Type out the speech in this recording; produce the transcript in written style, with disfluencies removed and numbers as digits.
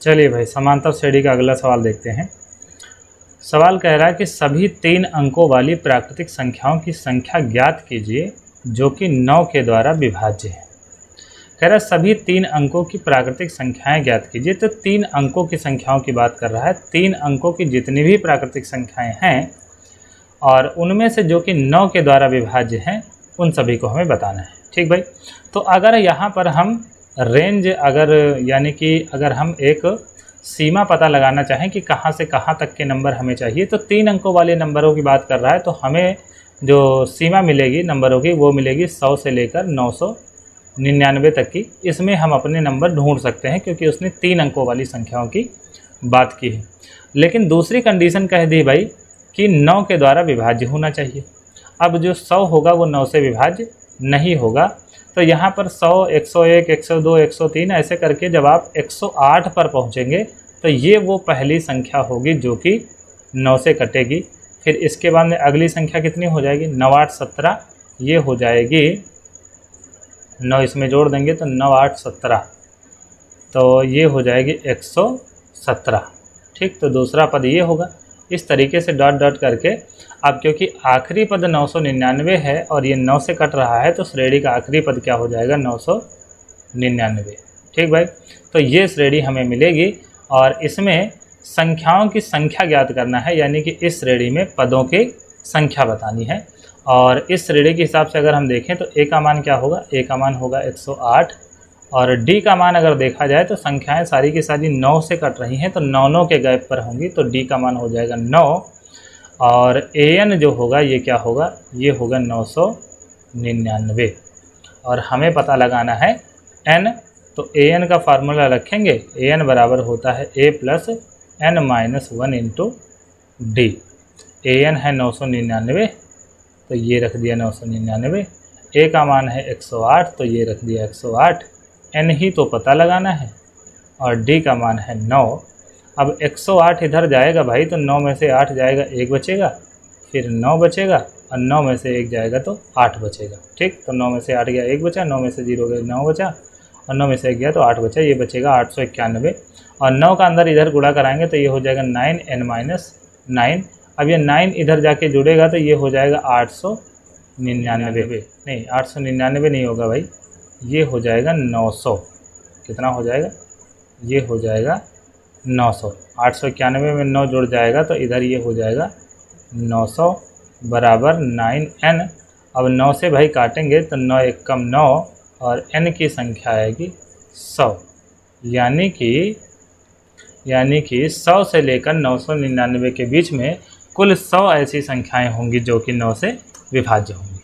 चलिए भाई, समांतर श्रेणी का अगला सवाल देखते हैं। सवाल कह रहा है कि सभी 3 अंकों वाली प्राकृतिक संख्याओं की संख्या ज्ञात कीजिए जो कि 9 के द्वारा विभाज्य है। कह रहा है सभी 3 अंकों की प्राकृतिक संख्याएं ज्ञात कीजिए। तो 3 अंकों की संख्याओं की बात कर रहा है। 3 अंकों की जितनी भी प्राकृतिक संख्याएं हैं और उनमें से जो कि 9 के द्वारा विभाज्य हैं, उन सभी को हमें बताना है। ठीक भाई, तो अगर यहाँ पर हम रेंज यानी कि अगर हम एक सीमा पता लगाना चाहें कि कहाँ से कहाँ तक के नंबर हमें चाहिए, तो 3 अंकों वाले नंबरों की बात कर रहा है। तो हमें जो सीमा मिलेगी नंबरों की, वो मिलेगी 100 से लेकर 999 तक की। इसमें हम अपने नंबर ढूंढ सकते हैं क्योंकि उसने 3 अंकों वाली संख्याओं की बात की है। लेकिन दूसरी कंडीशन कह दी भाई कि 9 के द्वारा विभाज्य होना चाहिए। अब जो 100 होगा वो 9 से विभाज्य नहीं होगा। तो यहाँ पर 100, 101, 102, 103 ऐसे करके जब आप 108 पर पहुँचेंगे तो ये वो पहली संख्या होगी जो कि 9 से कटेगी। फिर इसके बाद में अगली संख्या कितनी हो जाएगी? 9 8 17, ये हो जाएगी 9 इसमें जोड़ देंगे तो 9 8 17, तो ये हो जाएगी 117। ठीक, तो दूसरा पद ये होगा। इस तरीके से डॉट डॉट करके, अब क्योंकि आखिरी पद 999 है और ये 9 से कट रहा है, तो श्रेणी का आखिरी पद क्या हो जाएगा? 999। ठीक भाई, तो ये श्रेणी हमें मिलेगी और इसमें संख्याओं की संख्या ज्ञात करना है, यानी कि इस श्रेणी में पदों की संख्या बतानी है। और इस श्रेणी के हिसाब से अगर हम देखें तो ए का मान क्या होगा? ए का मान होगा 108 और डी का मान अगर देखा जाए तो संख्याएं सारी की सारी 9 से कट रही हैं, तो 9 9 के गैप पर होंगी, तो डी का मान हो जाएगा 9 और ए एन जो होगा ये क्या होगा? ये होगा 999 और हमें पता लगाना है एन। तो ए एन का फार्मूला रखेंगे, ए एन बराबर होता है a plus n minus 1 into d. A n है 999, तो ये रख दिया 999। ए का मान है 108, तो ये रख दिया 108। एन ही तो पता लगाना है और डी का मान है 9। अब 108 इधर जाएगा भाई, तो 9 में से 8 जाएगा, 1 बचेगा, फिर 9 बचेगा और 9 में से 1 जाएगा तो 8 बचेगा। ठीक, तो 9 में से 8 गया 1 बचा, 9 में से 0 गया 9 बचा और 9 में से 1 गया तो 8 बचा, ये बचेगा 891। और 9 का अंदर इधर गुणा कराएंगे तो ये हो जाएगा 9n माइनस 9। अब ये 9 इधर जाके जुड़ेगा तो ये हो जाएगा 899, नहीं 899 नहीं होगा भाई, ये हो जाएगा 900। कितना हो जाएगा? ये हो जाएगा 900। 891 में 9 जुड़ जाएगा तो इधर ये हो जाएगा 900 बराबर 9n। अब 9 से भाई काटेंगे तो 9 1 कम 9 और n की संख्या आएगी 100, यानी कि 100 से लेकर 999 के बीच में कुल 100 ऐसी संख्याएं होंगी जो कि 9 से विभाज्य होंगी।